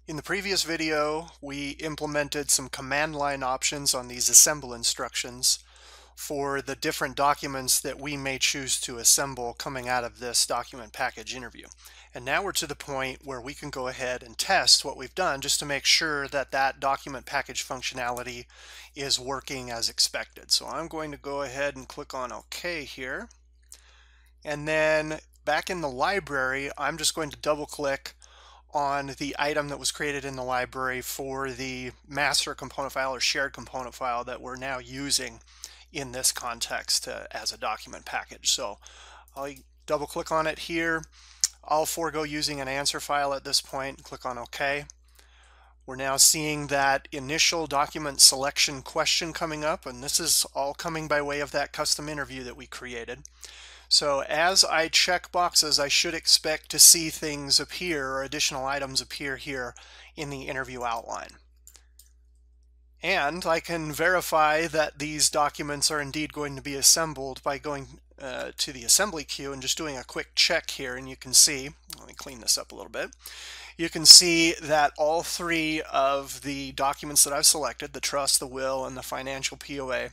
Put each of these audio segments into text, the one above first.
In the previous video, we implemented some command line options on these assemble instructions for the different documents that we may choose to assemble coming out of this document package interview. And now we're to the point where we can go ahead and test what we've done just to make sure that that document package functionality is working as expected. So I'm going to go ahead and click on OK here. And then back in the library, I'm just going to double click on the item that was created in the library for the master component file or shared component file that we're now using in this context as a document package. So I'll double click on it here. I'll forego using an answer file at this point and click on OK. We're now seeing that initial document selection question coming up, and this is all coming by way of that custom interview that we created. So as I check boxes, I should expect to see things appear or additional items appear here in the interview outline. And I can verify that these documents are indeed going to be assembled by going to the assembly queue and just doing a quick check here. And you can see, let me clean this up a little bit. You can see that all three of the documents that I've selected, the trust, the will, and the financial POA,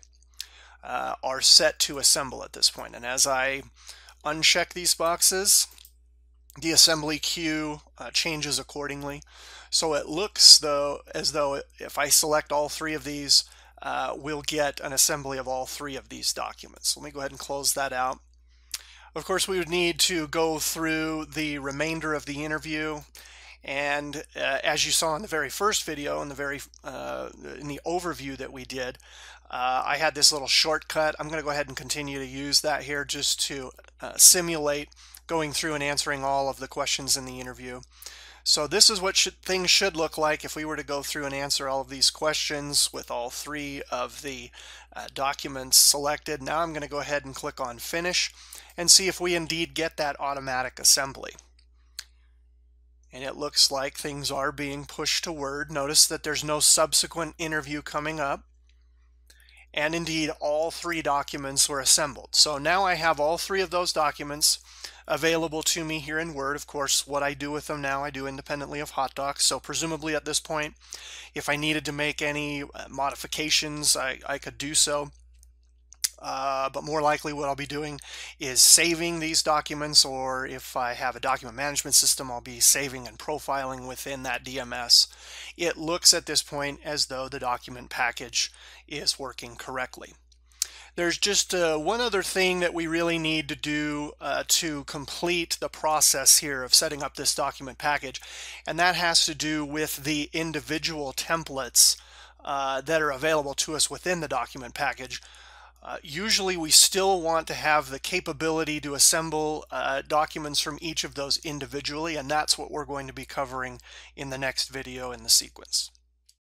are set to assemble at this point. And as I uncheck these boxes, the assembly queue changes accordingly. So it looks as though if I select all three of these, we'll get an assembly of all three of these documents. So let me go ahead and close that out. Of course, we would need to go through the remainder of the interview. And as you saw in the very first video, in the overview that we did, I had this little shortcut. I'm going to go ahead and continue to use that here just to simulate going through and answering all of the questions in the interview. So this is what things should look like if we were to go through and answer all of these questions with all three of the documents selected. Now I'm going to go ahead and click on Finish and see if we indeed get that automatic assembly. And it looks like things are being pushed to Word. Notice that there's no subsequent interview coming up. And indeed, all three documents were assembled. So now I have all three of those documents available to me here in Word. Of course, what I do with them now, I do independently of HotDocs. So presumably at this point, if I needed to make any modifications, I could do so. But more likely what I'll be doing is saving these documents, or if I have a document management system, I'll be saving and profiling within that DMS. It looks at this point as though the document package is working correctly. There's just one other thing that we really need to do to complete the process here of setting up this document package, and that has to do with the individual templates that are available to us within the document package. Usually we still want to have the capability to assemble documents from each of those individually, and that's what we're going to be covering in the next video in the sequence.